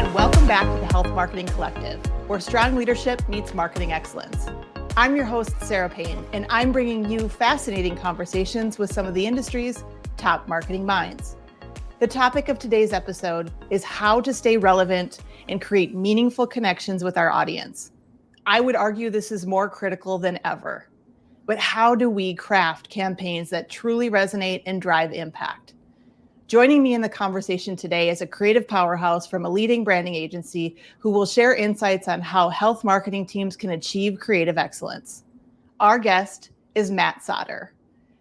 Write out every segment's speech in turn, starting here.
and welcome back to the Health Marketing Collective, where strong leadership meets marketing excellence. I'm your host, Sarah Payne, and I'm bringing you fascinating conversations with some of the industry's top marketing minds. The topic of today's episode is how to stay relevant and create meaningful connections with our audience. I would argue this is more critical than ever. But how do we craft campaigns that truly resonate and drive impact? Joining me in the conversation today is a creative powerhouse from a leading branding agency who will share insights on how health marketing teams can achieve creative excellence. Our guest is Matt Sauter.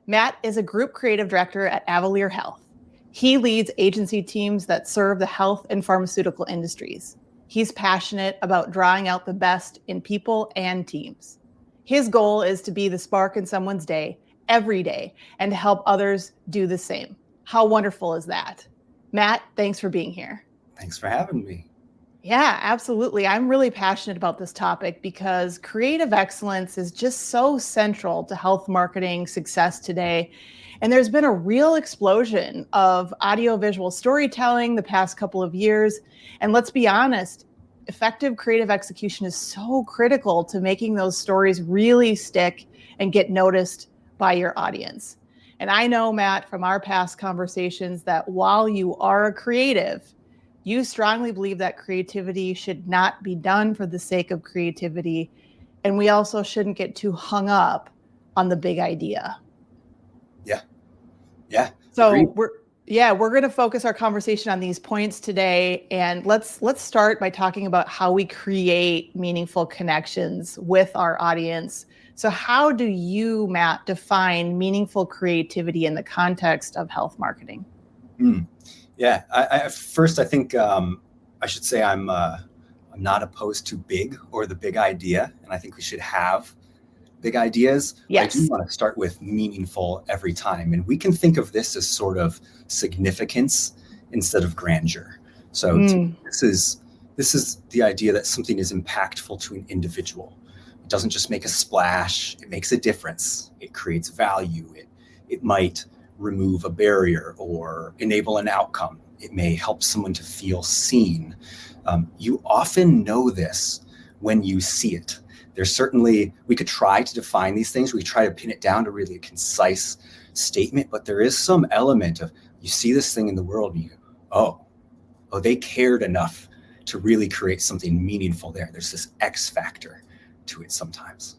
Matt is a group creative director at Avalier Health. He leads agency teams that serve the health and pharmaceutical industries. He's passionate about drawing out the best in people and teams. His goal is to be the spark in someone's day, every day, and to help others do the same. How wonderful is that? Matt, thanks for being here. Thanks for having me. Yeah, absolutely. I'm really passionate about this topic because creative excellence is just so central to health marketing success today. And there's been a real explosion of audiovisual storytelling the past couple of years. And let's be honest, effective creative execution is so critical to making those stories really stick and get noticed by your audience. And I know, Matt, from our past conversations that while you are a creative, you strongly believe that creativity should not be done for the sake of creativity. And we also shouldn't get too hung up on the big idea. Yeah. So Agreed. we're going to focus our conversation on these points today. And let's start by talking about how we create meaningful connections with our audience. So how do you, Matt, define meaningful creativity in the context of health marketing? Yeah. I think I should say I'm not opposed to big or the big idea, and I think we should have big ideas. Yes. I do want to start with meaningful every time, and we can think of this as sort of significance instead of grandeur. So this is the idea that something is impactful to an individual. It doesn't just make a splash; it makes a difference. It creates value. It might remove a barrier or enable an outcome. It may help someone to feel seen. You often know this when you see it. There's certainly, we could try to define these things. We try to pin it down to really a concise statement, but there is some element of, you see this thing in the world and you go, oh, they cared enough to really create something meaningful there. There's this X factor to it sometimes.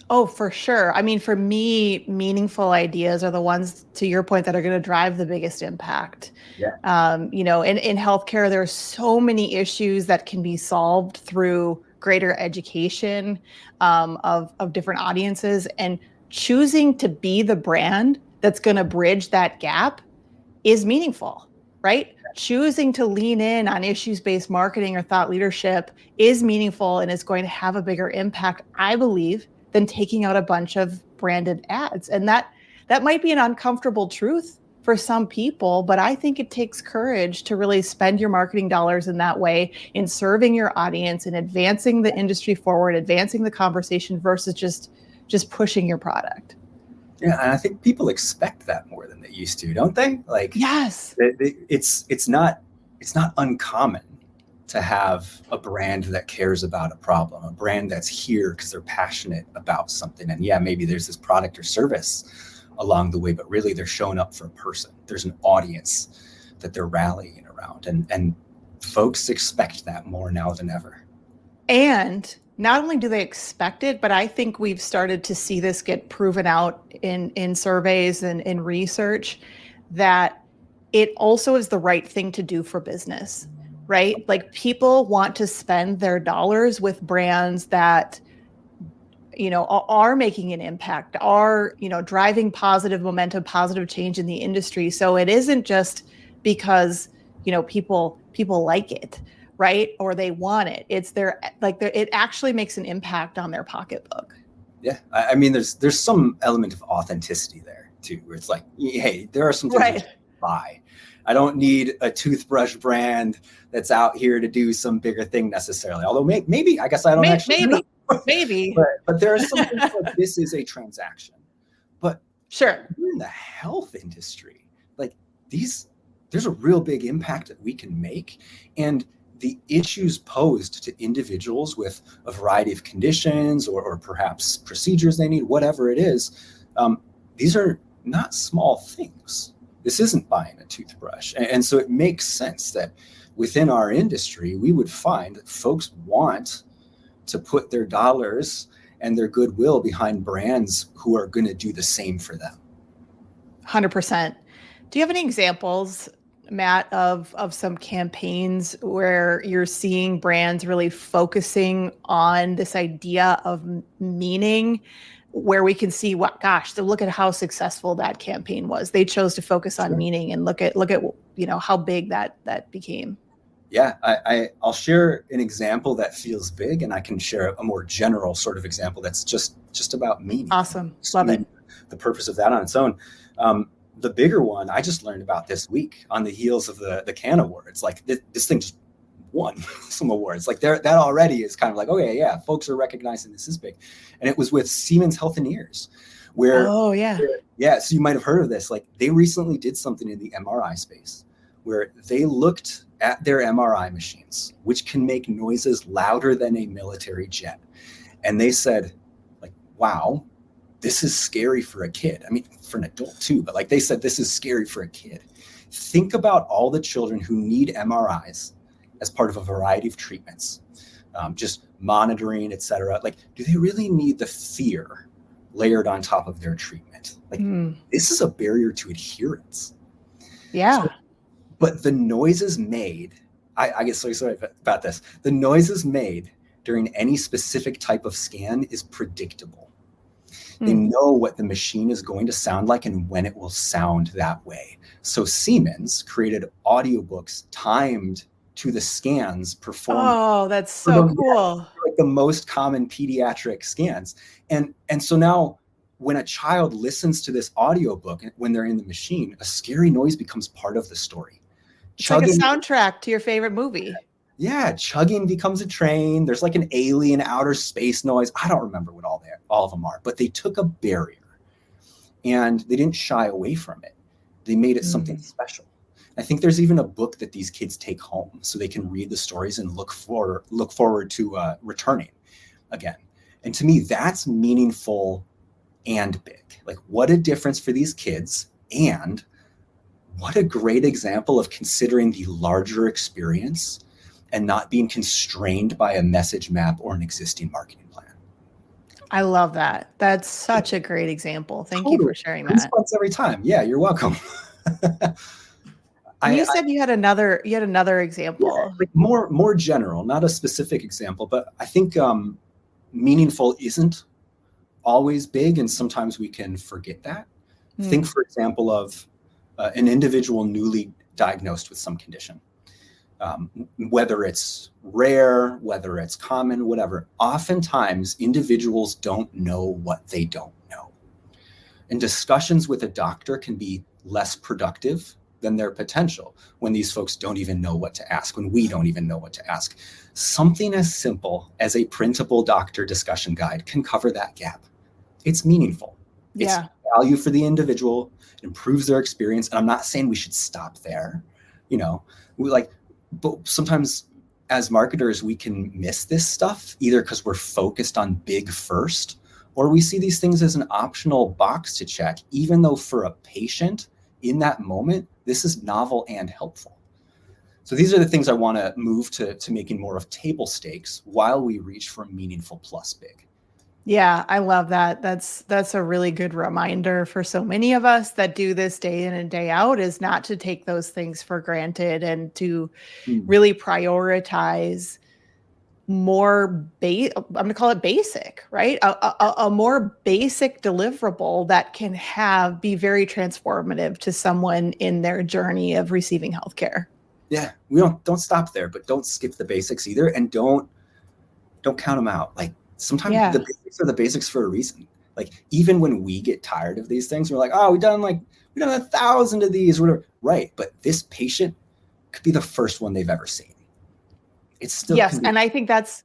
Oh, for sure. I mean, for me, meaningful ideas are the ones, to your point, that are going to drive the biggest impact. Yeah. In healthcare, there are so many issues that can be solved through greater education of different audiences, and choosing to be the brand that's going to bridge that gap is meaningful, right? Choosing to lean in on issues-based marketing or thought leadership is meaningful and is going to have a bigger impact, I believe, than taking out a bunch of branded ads. And that might be an uncomfortable truth for some people, but I think it takes courage to really spend your marketing dollars in that way, in serving your audience and advancing the industry forward, advancing the conversation versus just pushing your product. Yeah, and I think people expect that more than they used to, don't they? Like, yes, it's not uncommon to have a brand that cares about a problem, a brand that's here because they're passionate about something. And yeah, maybe there's this product or service along the way, but really they're showing up for a person. There's an audience that they're rallying around, and folks expect that more now than ever. And not only do they expect it, but I think we've started to see this get proven out in surveys and in research that it also is the right thing to do for business, right? Like, people want to spend their dollars with brands that, are making an impact, are, driving positive momentum, positive change in the industry. So it isn't just because, people like it, right? Or they want it. It's it actually makes an impact on their pocketbook. Yeah. I mean, there's some element of authenticity there too, where it's like, hey, there are some things Right. to buy. I don't need a toothbrush brand that's out here to do some bigger thing necessarily. Although maybe, I guess I don't actually know. Maybe. But there are some things like this is a transaction. But sure, in the health industry, like there's a real big impact that we can make. And the issues posed to individuals with a variety of conditions or perhaps procedures they need, whatever it is, these are not small things. This isn't buying a toothbrush. And so it makes sense that within our industry, we would find that folks want to put their dollars and their goodwill behind brands who are going to do the same for them. 100%. Do you have any examples, Matt, of some campaigns where you're seeing brands really focusing on this idea of meaning, where we can see so look at how successful that campaign was. They chose to focus on meaning, and look at how big that became. Yeah, I'll share an example that feels big, and I can share a more general sort of example that's just about meaning. Awesome. Love it. The purpose of that on its own. The bigger one I just learned about this week on the heels of the Cannes Awards. Like this thing just won some awards. Like that already is kind of like, okay, yeah, folks are recognizing this is big. And it was with Siemens Healthineers, where so you might have heard of this. Like they recently did something in the MRI space where they looked at their MRI machines, which can make noises louder than a military jet. And they said, like, wow, this is scary for a kid. I mean, for an adult too, but like they said, this is scary for a kid. Think about all the children who need MRIs as part of a variety of treatments, just monitoring, et cetera. Like, do they really need the fear layered on top of their treatment? Like, this is a barrier to adherence. Yeah. So, but the noises made, I get so sorry about this. The noises made during any specific type of scan is predictable. They know what the machine is going to sound like and when it will sound that way. So Siemens created audiobooks timed to the scans performed. Oh, that's so cool. Like the most common pediatric scans. And so now when a child listens to this audiobook when they're in the machine, a scary noise becomes part of the story. It's like a soundtrack to your favorite movie. Yeah, chugging becomes a train. There's like an alien outer space noise. I don't remember what all of them are, but they took a barrier and they didn't shy away from it. They made it something special. I think there's even a book that these kids take home so they can read the stories and look forward to returning again. And to me, that's meaningful and big. Like, what a difference for these kids, and what a great example of considering the larger experience and not being constrained by a message map or an existing marketing plan. I love that. That's such a great example. Thank you for sharing that. Response every time. Yeah, you're welcome. You said you had another example. Yeah, like more general, not a specific example, but I think meaningful isn't always big, and sometimes we can forget that. Think, for example, of an individual newly diagnosed with some condition. Whether it's rare, whether it's common, whatever, oftentimes individuals don't know what they don't know. And discussions with a doctor can be less productive than their potential when these folks don't even know what to ask, when we don't even know what to ask. Something as simple as a printable doctor discussion guide can cover that gap. It's meaningful. Yeah. It's value for the individual. It improves their experience. And I'm not saying we should stop there. But sometimes as marketers, we can miss this stuff either because we're focused on big first, or we see these things as an optional box to check, even though for a patient in that moment, this is novel and helpful. So these are the things I want to move to making more of table stakes while we reach for meaningful plus big. Yeah, I love that. That's a really good reminder for so many of us that do this day in and day out, is not to take those things for granted and to really prioritize more I'm going to call it basic, right? A more basic deliverable that can be very transformative to someone in their journey of receiving healthcare. Yeah, we don't stop there, but don't skip the basics either, and don't count them out. Like, sometimes the basics are the basics for a reason. Like, even when we get tired of these things, we're like, oh, we've done 1,000 of these, whatever. Right. But this patient could be the first one they've ever seen. It's still. Yes. And I think that's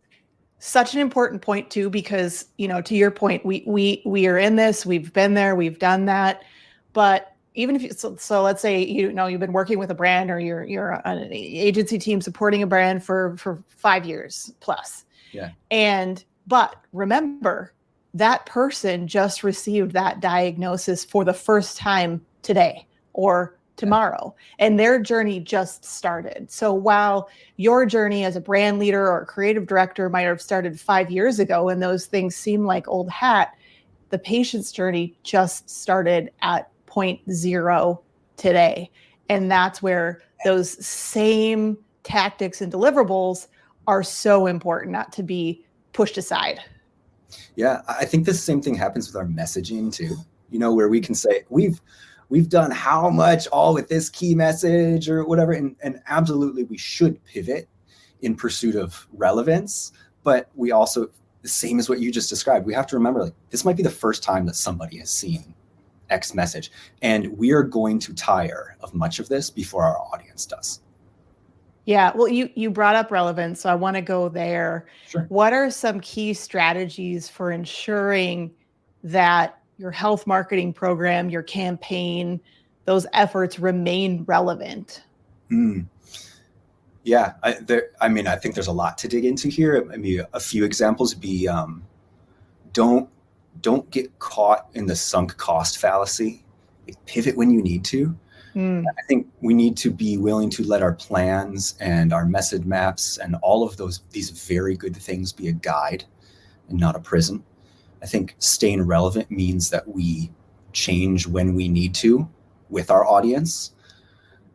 such an important point too, because, to your point, we are in this, we've been there, we've done that, but even if you, so let's say, you've been working with a brand, or you're an agency team supporting a brand for 5 years plus. Yeah. But remember, that person just received that diagnosis for the first time today or tomorrow, and their journey just started. So while your journey as a brand leader or creative director might have started 5 years ago, and those things seem like old hat, the patient's journey just started at point zero today. And that's where those same tactics and deliverables are so important not to be pushed aside. Yeah, I think the same thing happens with our messaging too, where we can say we've done how much all with this key message or whatever. And absolutely, we should pivot in pursuit of relevance. But we also, the same as what you just described, we have to remember, like, this might be the first time that somebody has seen X message. And we are going to tire of much of this before our audience does. Yeah, well, you brought up relevance, so I want to go there. Sure. What are some key strategies for ensuring that your health marketing program, your campaign, those efforts remain relevant? Yeah, I think there's a lot to dig into here. I mean, a few examples would be don't get caught in the sunk cost fallacy. Pivot when you need to. I think we need to be willing to let our plans and our message maps and all of these very good things be a guide and not a prison. I think staying relevant means that we change when we need to with our audience.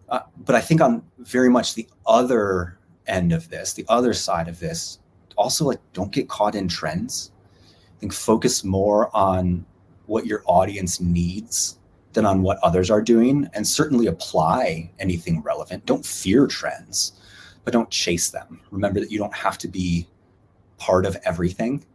But I think on very much the other end of this, the other side of this, also, like, don't get caught in trends. I think focus more on what your audience needs than on what others are doing, and certainly apply anything relevant. Don't fear trends, but don't chase them. Remember that you don't have to be part of everything.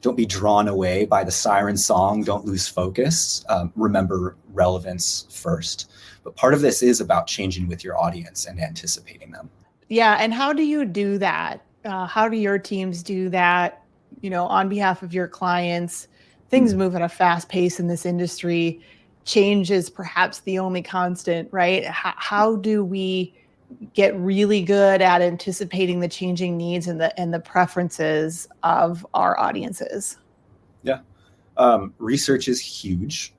Don't be drawn away by the siren song. Don't lose focus. Remember relevance first. But part of this is about changing with your audience and anticipating them. Yeah. And how do you do that? How do your teams do that, on behalf of your clients? Things move at a fast pace in this industry. Change is perhaps the only constant, right? How do we get really good at anticipating the changing needs and the preferences of our audiences? Yeah. Research is huge.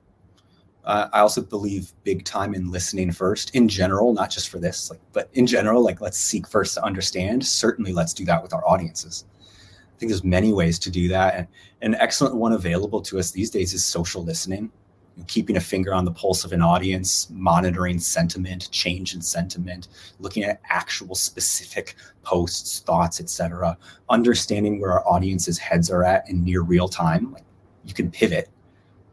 I also believe big time in listening first in general, not just for this, but in general, let's seek first to understand. Certainly let's do that with our audiences. I think there's many ways to do that. And an excellent one available to us these days is social listening. Keeping a finger on the pulse of an audience, monitoring sentiment, change in sentiment, looking at actual specific posts, thoughts, etc., understanding where our audience's heads are at in near real time. You can pivot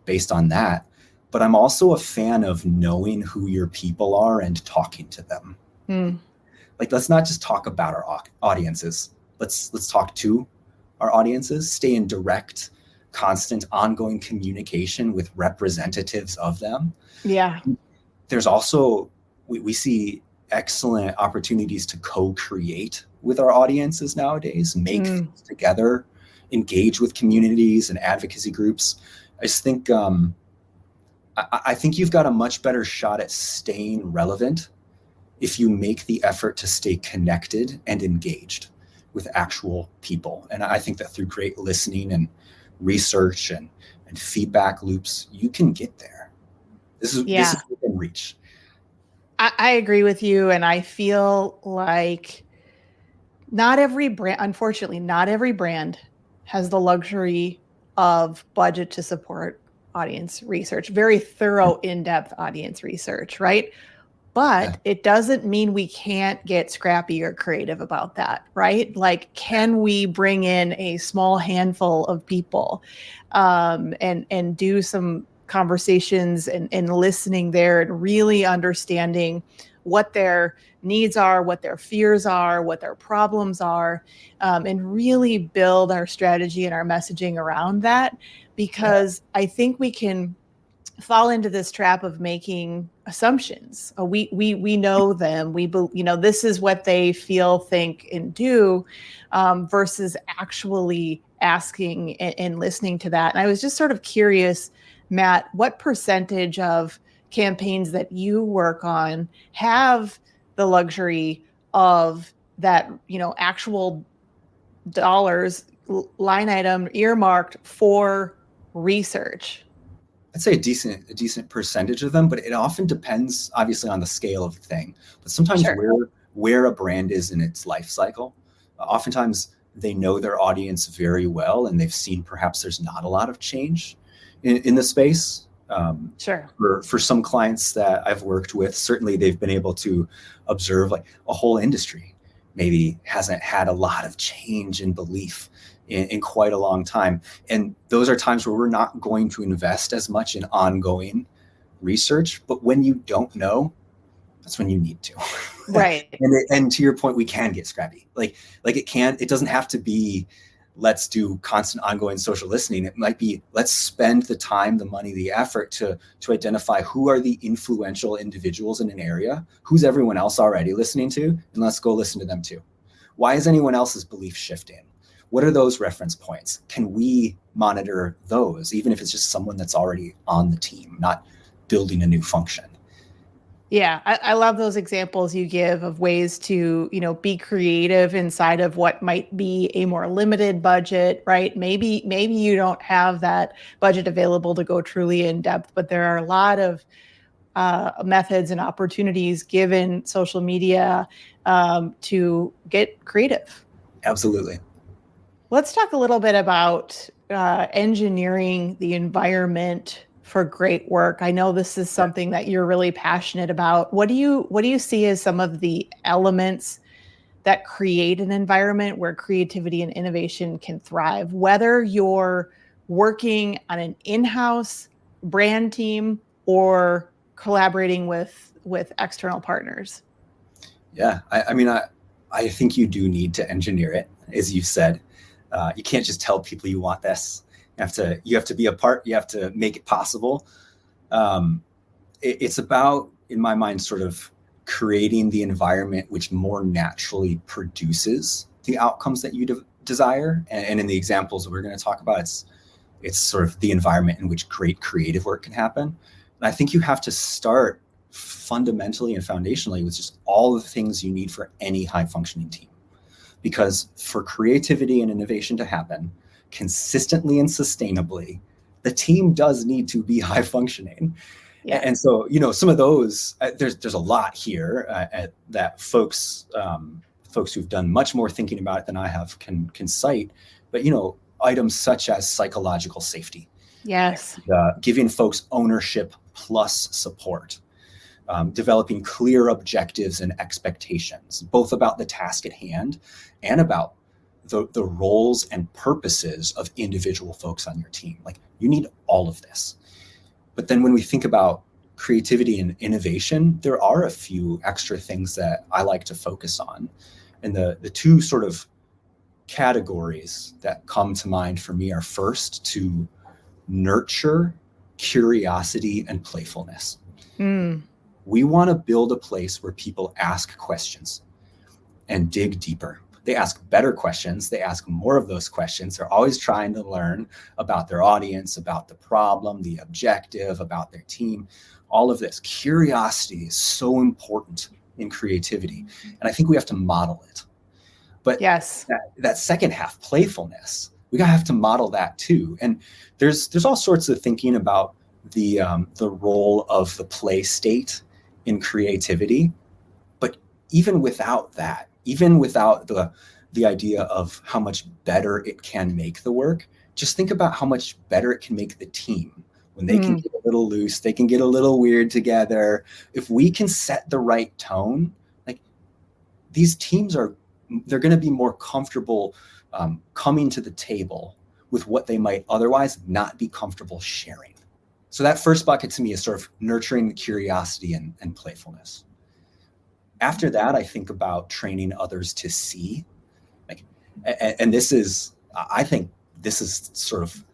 based on that. But I'm also a fan of knowing who your people are and talking to them. Let's not just talk about our audiences. Let's talk to our audiences, stay in direct, constant, ongoing communication with representatives of them. Yeah. There's also, we see excellent opportunities to co-create with our audiences nowadays, make things together, engage with communities and advocacy groups. I just think, I think you've got a much better shot at staying relevant if you make the effort to stay connected and engaged with actual people. And I think that through great listening and research and feedback loops, you can get there. This is within reach. I agree with you. And I feel like unfortunately, not every brand has the luxury of budget to support audience research, very thorough, in-depth audience research, right? But it doesn't mean we can't get scrappy or creative about that, right? Can we bring in a small handful of people and do some conversations and listening there and really understanding what their needs are, what their fears are, what their problems are, and really build our strategy and our messaging around that? Because I think we can fall into this trap of making assumptions. We know them. This is what they feel, think, and do, versus actually asking and listening to that. And I was just sort of curious, Matt, what percentage of campaigns that you work on have the luxury of that, actual dollars line item earmarked for research? I'd say a decent percentage of them, but it often depends obviously on the scale of the thing. But sometimes Sure. where a brand is in its life cycle, oftentimes they know their audience very well, and they've seen perhaps there's not a lot of change in the space. Sure. For some clients that I've worked with, certainly they've been able to observe like a whole industry maybe hasn't had a lot of change in belief in quite a long time. And those are times where we're not going to invest as much in ongoing research. But when you don't know, that's when you need to. Right. and to your point, we can get scrappy. Like it doesn't have to be, let's do constant ongoing social listening. It might be, let's spend the time, the money, the effort to identify who are the influential individuals in an area, who's everyone else already listening to, and let's go listen to them too. Why is anyone else's belief shifting? What are those reference points? Can we monitor those, even if it's just someone that's already on the team, not building a new function? Yeah, I love those examples you give of ways to, be creative inside of what might be a more limited budget, right? Maybe you don't have that budget available to go truly in depth, but there are a lot of methods and opportunities given social media to get creative. Absolutely. Let's talk a little bit about engineering the environment for great work. I know this is something that you're really passionate about. What do you see as some of the elements that create an environment where creativity and innovation can thrive, whether you're working on an in-house brand team or collaborating with external partners? Yeah, I think you do need to engineer it, as you said. You can't just tell people you want this. You have to be a part. You have to make it possible. It's about, in my mind, sort of creating the environment which more naturally produces the outcomes that you desire. And in the examples we're going to talk about, it's sort of the environment in which great creative work can happen. And I think you have to start fundamentally and foundationally with just all the things you need for any high functioning team. Because for creativity and innovation to happen consistently and sustainably, the team does need to be high functioning. Yes. And so, some of those, there's a lot here that folks who've done much more thinking about it than I have can cite. But, items such as psychological safety. Yes. Giving folks ownership plus support. Developing clear objectives and expectations, both about the task at hand and about the roles and purposes of individual folks on your team. Like, you need all of this. But then when we think about creativity and innovation, there are a few extra things that I like to focus on. And the two sort of categories that come to mind for me are, first, to nurture curiosity and playfulness. We want to build a place where people ask questions and dig deeper. They ask better questions. They ask more of those questions. They're always trying to learn about their audience, about the problem, the objective, about their team. All of this. Curiosity is so important in creativity. And I think we have to model it. But yes, that second half, playfulness, we gotta have to model that too. And there's all sorts of thinking about the role of the play state in creativity. But even without that, even without the idea of how much better it can make the work, just think about how much better it can make the team. When they can get a little loose, they can get a little weird together. If we can set the right tone, like, these teams they're going to be more comfortable coming to the table with what they might otherwise not be comfortable sharing. So that first bucket to me is sort of nurturing the curiosity and playfulness. After that, I think about training others to see. And I think this is sort of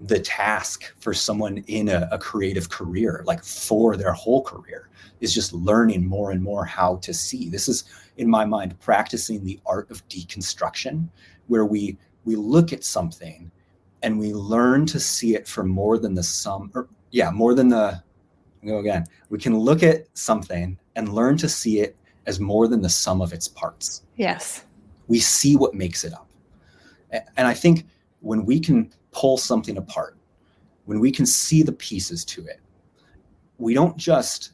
the task for someone in a creative career, like for their whole career, is just learning more and more how to see. This is, in my mind, practicing the art of deconstruction, where we look at something and we learn to see it for more than the go again. We can look at something and learn to see it as more than the sum of its parts. Yes. We see what makes it up. And I think when we can pull something apart, when we can see the pieces to it, we don't just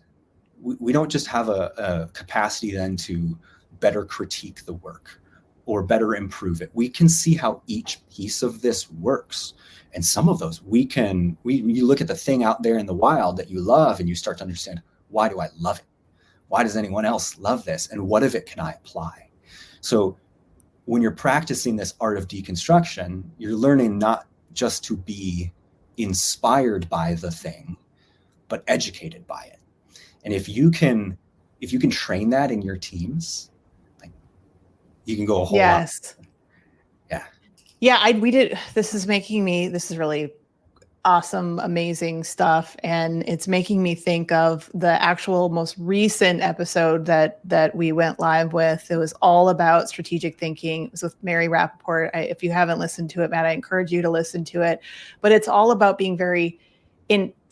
have a capacity then to better critique the work or better improve it. We can see how each piece of this works. And some of those you look at the thing out there in the wild that you love and you start to understand, why do I love it? Why does anyone else love this? And what of it can I apply? So when you're practicing this art of deconstruction, you're learning not just to be inspired by the thing, but educated by it. And if you can train that in your teams, like, you can go a whole lot. Yeah. This is really awesome, amazing stuff. And it's making me think of the actual most recent episode that we went live with. It was all about strategic thinking. It was with Mary Rappaport. If you haven't listened to it, Matt, I encourage you to listen to it. But it's all about being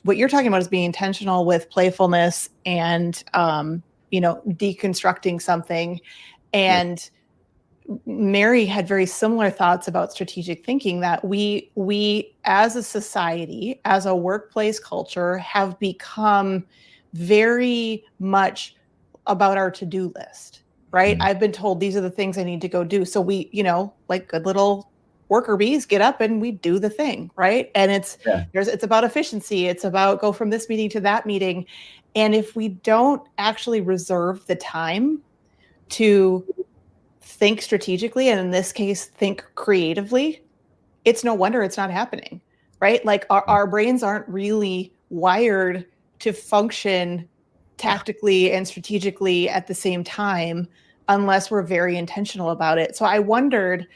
what you're talking about is being intentional with playfulness and, deconstructing something. And Mary had very similar thoughts about strategic thinking, that we as a society, as a workplace culture, have become very much about our to-do list, right? I've been told these are the things I need to go do. So we, like good little worker bees, get up and we do the thing, right? And it's about efficiency. It's about go from this meeting to that meeting. And if we don't actually reserve the time to think strategically, and in this case, think creatively, it's no wonder it's not happening, right? Like our brains aren't really wired to function tactically and strategically at the same time unless we're very intentional about it. So I wondered,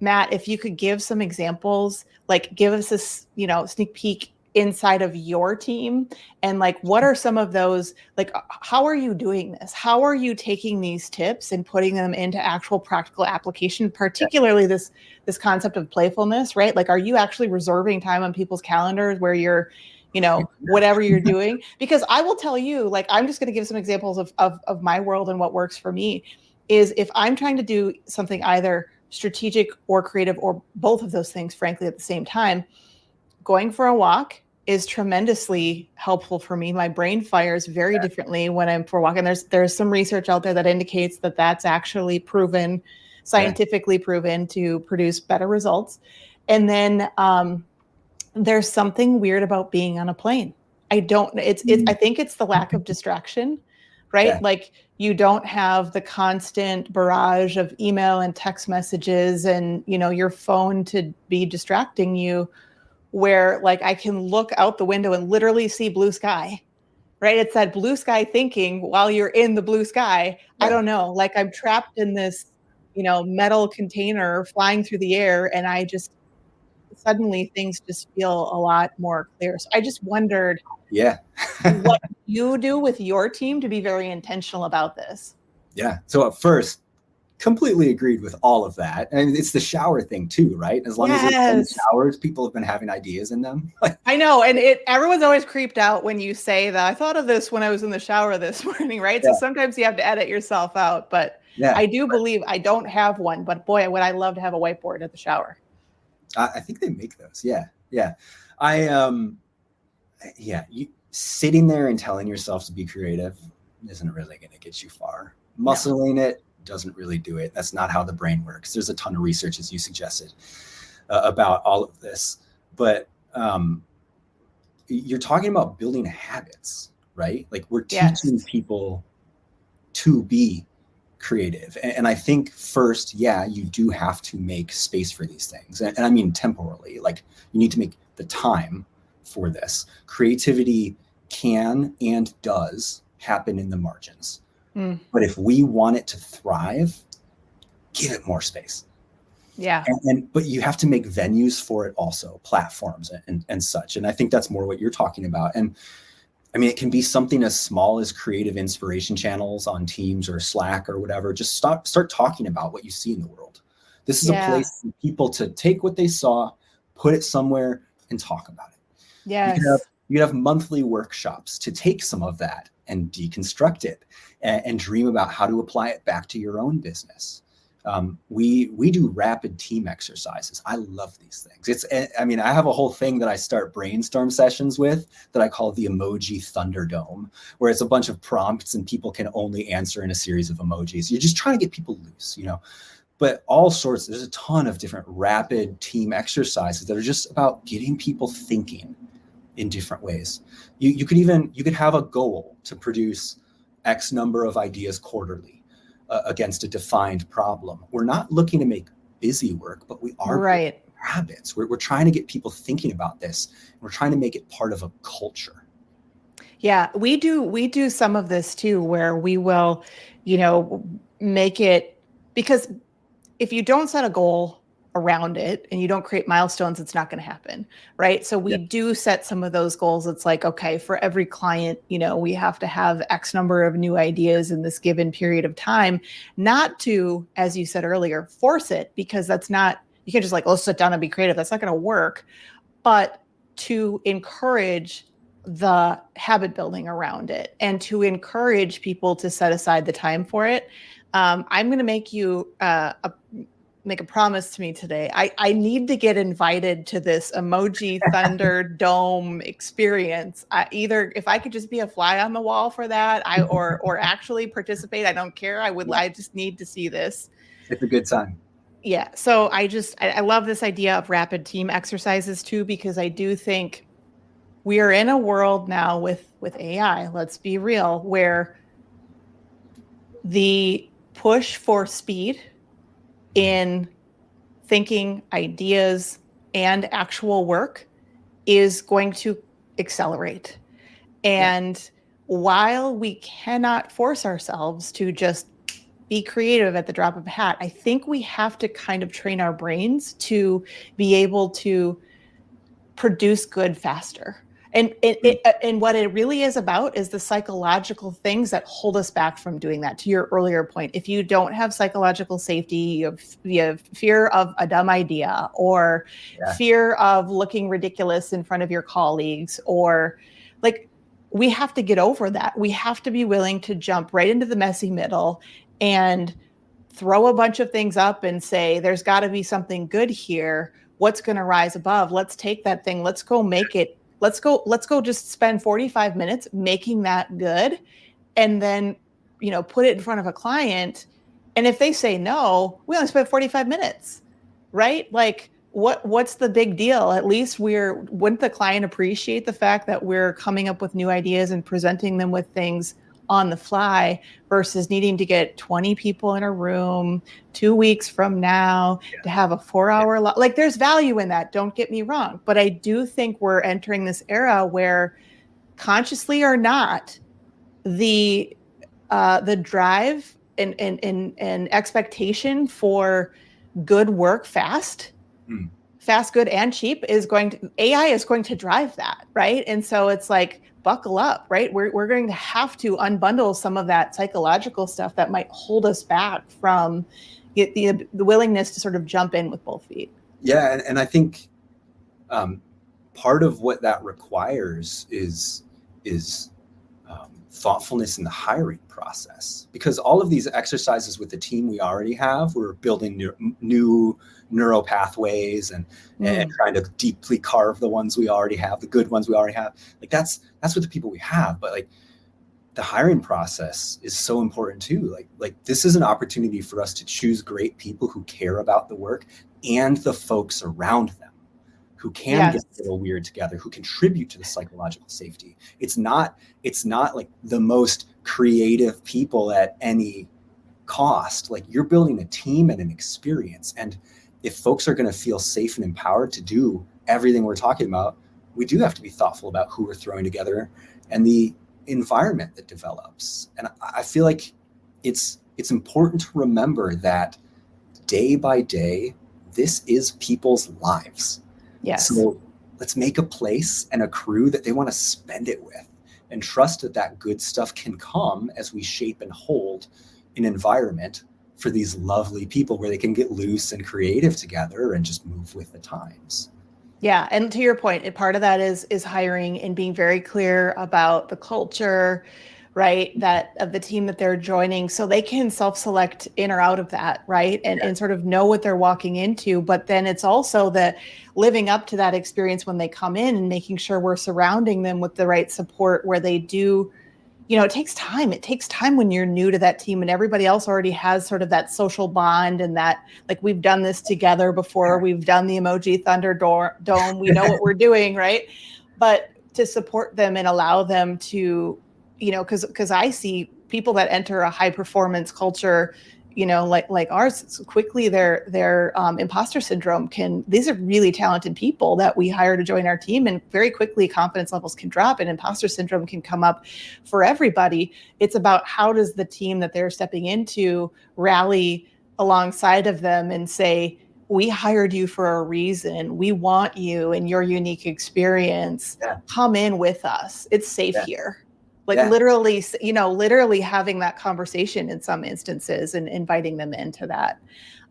Matt, if you could give some examples, like give us this, sneak peek inside of your team, and like what are some of those, like how are you doing this? How are you taking these tips and putting them into actual practical application, particularly this concept of playfulness, right? Like, are you actually reserving time on people's calendars where you're, whatever you're doing? Because I will tell you, like, I'm just going to give some examples of my world, and what works for me is if I'm trying to do something either strategic or creative or both of those things, frankly, at the same time, going for a walk is tremendously helpful for me. My brain fires very differently when I'm for a walk. And there's some research out there that indicates that that's actually proven, scientifically proven, to produce better results. And then there's something weird about being on a plane. I think it's the lack of distraction, right? Yeah. Like you don't have the constant barrage of email and text messages and, your phone to be distracting you, where like I can look out the window and literally see blue sky, right? It's that blue sky thinking while you're in the blue sky. Yeah. I don't know, like I'm trapped in this, metal container flying through the air, and I just suddenly things just feel a lot more clear. So I just wondered, what you do with your team to be very intentional about this. Yeah. So at first, completely agreed with all of that. And it's the shower thing too, right? As long as it's in the showers, people have been having ideas in them. I know. And everyone's always creeped out when you say that. I thought of this when I was in the shower this morning, right? Yeah. So sometimes you have to edit yourself out, but I do believe I don't have one, but boy, would I love to have a whiteboard at the shower. I think they make those. Yeah. You sitting there and telling yourself to be creative isn't really going to get you far. Muscling it doesn't really do it. That's not how the brain works. There's a ton of research, as you suggested, about all of this. But you're talking about building habits, right? Like we're teaching people to be creative. And I think first, you do have to make space for these things. And I mean temporally, like you need to make the time for this. Creativity can and does happen in the margins. But if we want it to thrive, give it more space. Yeah. But you have to make venues for it also, platforms and such. And I think that's more what you're talking about. And I mean, it can be something as small as creative inspiration channels on Teams or Slack or whatever. Just start talking about what you see in the world. This is a place for people to take what they saw, put it somewhere, and talk about it. Yes. You can have You could have monthly workshops to take some of that and deconstruct it and dream about how to apply it back to your own business. We do rapid team exercises. I love these things. I have a whole thing that I start brainstorm sessions with that I call the emoji Thunderdome, where it's a bunch of prompts and people can only answer in a series of emojis. You're just trying to get people loose, but all sorts. There's a ton of different rapid team exercises that are just about getting people thinking in different ways. You could have a goal to produce X number of ideas quarterly against a defined problem. We're not looking to make busy work, but we are right. Habits. We're trying to get people thinking about this. We're trying to make it part of a culture. Yeah, we do some of this too, where we will, make it, because if you don't set a goal around it and you don't create milestones, it's not going to happen. Right. So we do set some of those goals. It's like, okay, for every client, we have to have X number of new ideas in this given period of time, not to, as you said earlier, force it, because that's not, you can't just like, let's sit down and be creative. That's not going to work, but to encourage the habit building around it and to encourage people to set aside the time for it. I'm going to make you make a promise to me today. I need to get invited to this emoji Thunderdome experience. Either if I could just be a fly on the wall for that, or actually participate, I don't care. I just need to see this. It's a good time. Yeah. So I love this idea of rapid team exercises too, because I do think we are in a world now with AI, let's be real, where the push for speed in thinking, ideas, and actual work is going to accelerate. And while we cannot force ourselves to just be creative at the drop of a hat, I think we have to kind of train our brains to be able to produce good faster. And what it really is about is the psychological things that hold us back from doing that. To your earlier point, if you don't have psychological safety, you have fear of a dumb idea, or fear of looking ridiculous in front of your colleagues, or like, we have to get over that. We have to be willing to jump right into the messy middle and throw a bunch of things up and say, there's got to be something good here. What's going to rise above? Let's take that thing. Let's go make it. Let's go just spend 45 minutes making that good. And then, put it in front of a client. And if they say no, we only spent 45 minutes, right? Like, what's the big deal? At least wouldn't the client appreciate the fact that we're coming up with new ideas and presenting them with things on the fly versus needing to get 20 people in a room 2 weeks from now to have a 4-hour like, there's value in that. Don't get me wrong. But I do think we're entering this era where, consciously or not, the drive and expectation for good work fast, good and cheap AI is going to drive that. Right. And so it's like, buckle up, right? We're going to have to unbundle some of that psychological stuff that might hold us back from the willingness to sort of jump in with both feet. Yeah. And I think part of what that requires is thoughtfulness in the hiring process, because all of these exercises with the team we already have, we're building new neural pathways and trying to deeply carve the ones we already have, the good ones we already have. Like that's with the people we have, but like the hiring process is so important too. Like this is an opportunity for us to choose great people who care about the work and the folks around them who can get a little weird together, who contribute to the psychological safety. It's not like the most creative people at any cost. Like, you're building a team and an experience. And if folks are going to feel safe and empowered to do everything we're talking about, we do have to be thoughtful about who we're throwing together and the environment that develops. And I feel like it's important to remember that day by day, this is people's lives. Yes. So let's make a place and a crew that they want to spend it with, and trust that good stuff can come as we shape and hold an environment for these lovely people where they can get loose and creative together and just move with the times. Yeah, and to your point, part of that is hiring and being very clear about the culture, right? That of the team that they're joining, so they can self-select in or out of that, right? And sort of know what they're walking into. But then it's also that living up to that experience when they come in and making sure we're surrounding them with the right support where they do. It takes time. It takes time when you're new to that team and everybody else already has sort of that social bond and that, like, we've done this together before. We've done the emoji Thunderdome. We know what we're doing, right? But to support them and allow them to, because I see people that enter a high performance culture, like ours, quickly their imposter syndrome these are really talented people that we hire to join our team, and very quickly confidence levels can drop and imposter syndrome can come up for everybody. It's about how does the team that they're stepping into rally alongside of them and say, we hired you for a reason. We want you and your unique experience. Yeah. Come in with us. It's safe here. Like literally having that conversation in some instances and inviting them into that.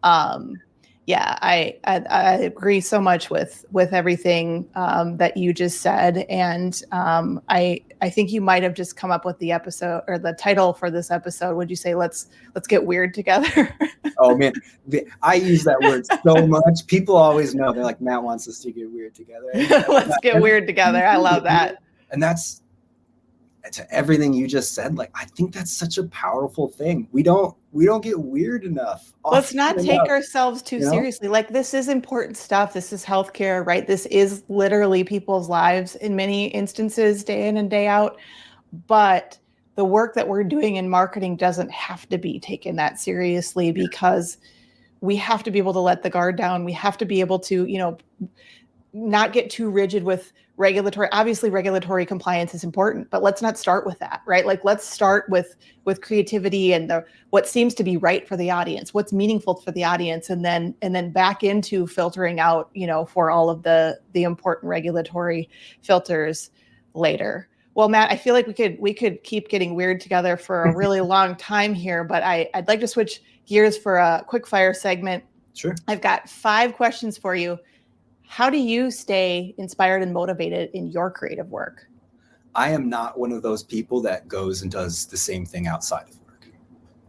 I agree so much with everything that you just said. And I think you might have just come up with the episode or the title for this episode. Would you say, let's get weird together? Oh man, I use that word so much. People always know. They're like, Matt wants us to get weird together. Let's get weird together. I love that. And that's, to everything you just said, like, I think that's such a powerful thing. We don't get weird enough. Let's not take ourselves too seriously. Like, this is important stuff. This is healthcare, right? This is literally people's lives in many instances, day in and day out. But the work that we're doing in marketing doesn't have to be taken that seriously, because we have to be able to let the guard down. We have to be able to, not get too rigid with regulatory. Obviously, regulatory compliance is important, but let's not start with that, right? Like, let's start with creativity and what seems to be right for the audience, what's meaningful for the audience, and then back into filtering out, for all of the important regulatory filters later. Well, Matt, I feel like we could keep getting weird together for a really long time here, but I'd like to switch gears for a quick fire segment. Sure. I've got 5 questions for you. How do you stay inspired and motivated in your creative work? I am not one of those people that goes and does the same thing outside of work.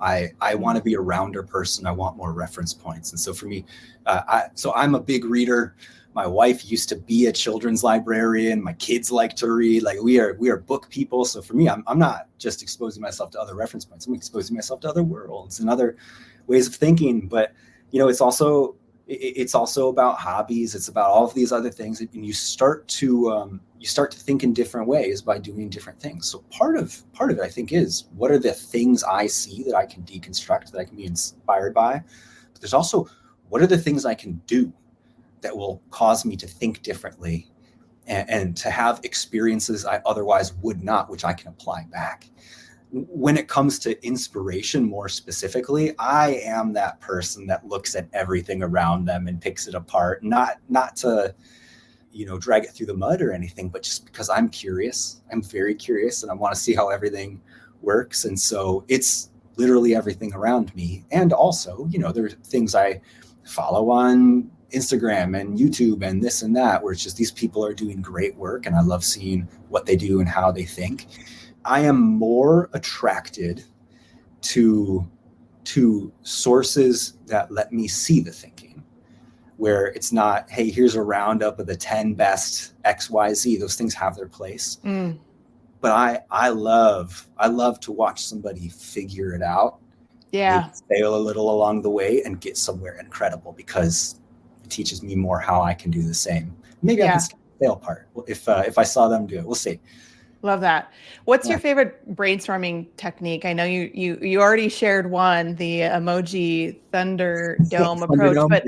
I want to be a rounder person. I want more reference points. And so for me, I'm a big reader. My wife used to be a children's librarian. My kids like to read. Like, we are book people. So for me, I'm not just exposing myself to other reference points. I'm exposing myself to other worlds and other ways of thinking. But, it's also about hobbies. It's about all of these other things, and you start to think in different ways by doing different things. So part of it, I think, is what are the things I see that I can deconstruct, that I can be inspired by. But there's also, what are the things I can do that will cause me to think differently and to have experiences I otherwise would not, which I can apply back. When it comes to inspiration, more specifically, I am that person that looks at everything around them and picks it apart, not to, drag it through the mud or anything, but just because I'm curious. I'm very curious, and I want to see how everything works. And so it's literally everything around me. And also, there are things I follow on Instagram and YouTube and this and that, where it's just these people are doing great work, and I love seeing what they do and how they think. I am more attracted to sources that let me see the thinking, where it's not, hey, here's a roundup of the 10 best XYZ. Those things have their place. But I love to watch somebody figure it out. Yeah. Fail a little along the way and get somewhere incredible, because it teaches me more how I can do the same. Maybe I can skip the fail part if I saw them do it. We'll see. Love that. What's your favorite brainstorming technique? I know you already shared one, the emoji Thunderdome approach, but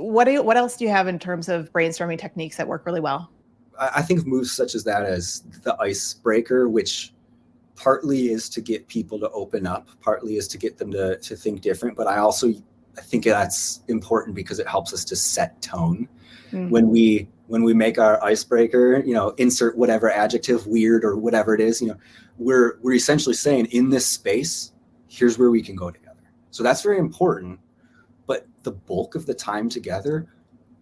what else do you have in terms of brainstorming techniques that work really well? I think of moves such as that as the icebreaker, which partly is to get people to open up, partly is to get them to think different. But I think that's important because it helps us to set tone. When we make our icebreaker, insert whatever adjective, weird or whatever it is, we're essentially saying, in this space, here's where we can go together. So that's very important. But the bulk of the time together,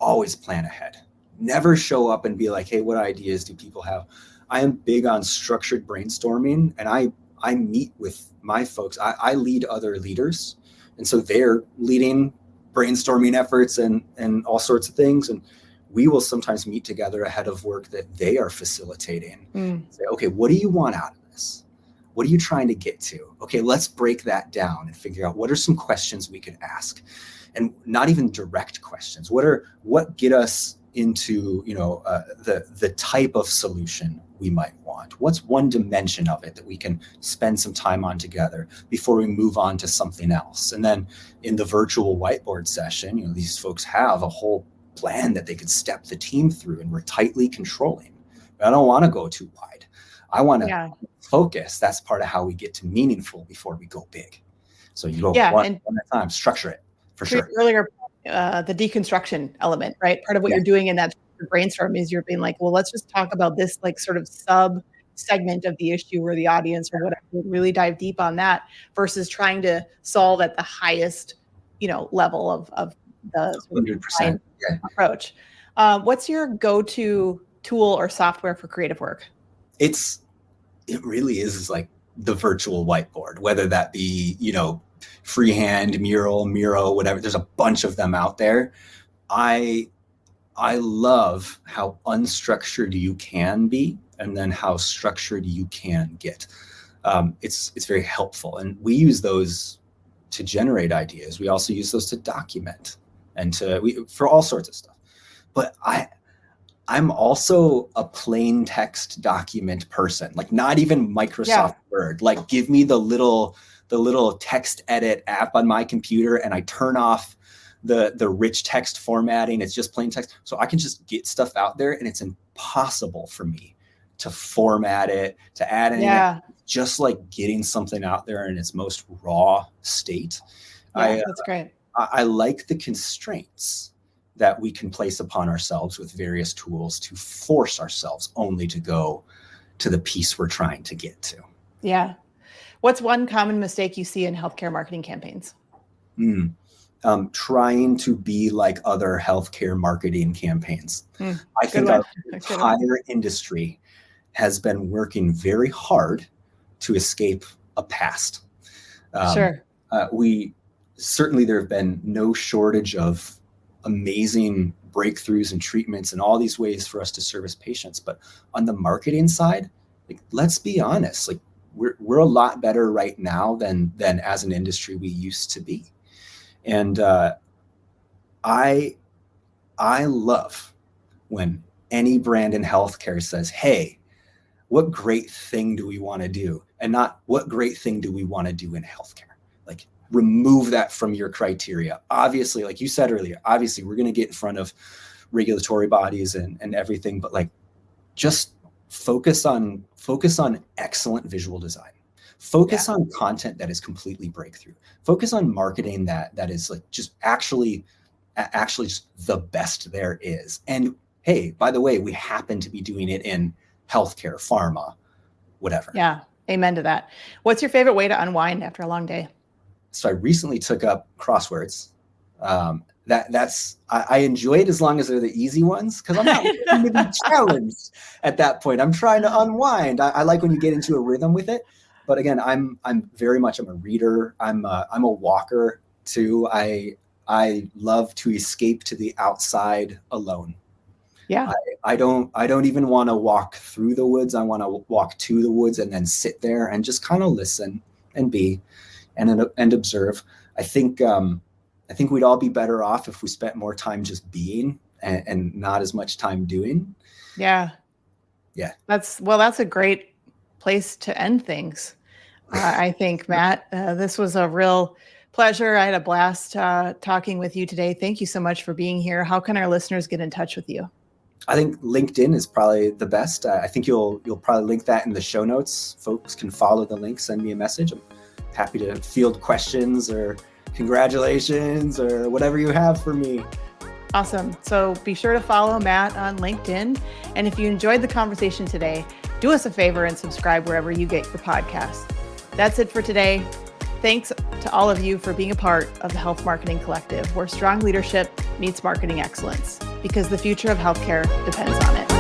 always plan ahead. Never show up and be like, hey, what ideas do people have? I am big on structured brainstorming, and I meet with my folks. I lead other leaders, and so they're leading brainstorming efforts and all sorts of things. And we will sometimes meet together ahead of work that they are facilitating. Say, okay, what do you want out of this? What are you trying to get to? Okay, let's break that down and figure out what are some questions we could ask, and not even direct questions. What get us into the type of solution we might want? What's one dimension of it that we can spend some time on together before we move on to something else? And then in the virtual whiteboard session, these folks have a whole plan that they could step the team through, and we're tightly controlling. But I don't want to go too wide. I want to focus. That's part of how we get to meaningful before we go big. So you go one at a time, structure it for sure. Earlier, the deconstruction element, right? Part of what you're doing in that brainstorm is you're being like, well, let's just talk about this like sort of sub segment of the issue or the audience or whatever, really dive deep on that versus trying to solve at the highest, level of the 100% approach. What's your go-to tool or software for creative work? It really is like the virtual whiteboard, whether that be, freehand, Miro, whatever. There's a bunch of them out there. I love how unstructured you can be, and then how structured you can get. It's very helpful, and we use those to generate ideas. We also use those to document and for all sorts of stuff. But I'm also a plain text document person, like not even Microsoft Word. Like give me the little text edit app on my computer, and I turn off the rich text formatting. It's just plain text. So I can just get stuff out there, and it's impossible for me to format it, to add anything. Just like getting something out there in its most raw state. That's great. I like the constraints that we can place upon ourselves with various tools to force ourselves only to go to the piece we're trying to get to. Yeah. What's one common mistake you see in healthcare marketing campaigns? Trying to be like other healthcare marketing campaigns. I think our entire industry has been working very hard to escape a past. Certainly there have been no shortage of amazing breakthroughs and treatments and all these ways for us to service patients. But on the marketing side, like, let's be honest, like we're a lot better right now than as an industry we used to be. And I love when any brand in healthcare says, hey, what great thing do we want to do? And not what great thing do we want to do in healthcare? Like remove that from your criteria. Obviously, like you said earlier, obviously we're going to get in front of regulatory bodies and everything, but like just focus on excellent visual design. Focus on content that is completely breakthrough. Focus on marketing that is like just actually just the best there is. And hey, by the way, we happen to be doing it in healthcare, pharma, whatever. Yeah. Amen to that. What's your favorite way to unwind after a long day? So I recently took up crosswords. I enjoy it as long as they're the easy ones, because I'm not looking to be challenged at that point. I'm trying to unwind. I like when you get into a rhythm with it. But again, I'm a reader. I'm a walker too. I love to escape to the outside alone. Yeah. I don't even want to walk through the woods. I want to walk to the woods and then sit there and just kind of listen and be and observe. I think we'd all be better off if we spent more time just being and not as much time doing. Yeah. Yeah. That's a great place to end things. I think, Matt, this was a real pleasure. I had a blast talking with you today. Thank you so much for being here. How can our listeners get in touch with you? I think LinkedIn is probably the best. I think you'll probably link that in the show notes. Folks can follow the link, send me a message. I'm happy to field questions or congratulations or whatever you have for me. Awesome. So be sure to follow Matt on LinkedIn. And if you enjoyed the conversation today, do us a favor and subscribe wherever you get your podcasts. That's it for today. Thanks to all of you for being a part of the Health Marketing Collective, where strong leadership meets marketing excellence. because the future of healthcare depends on it.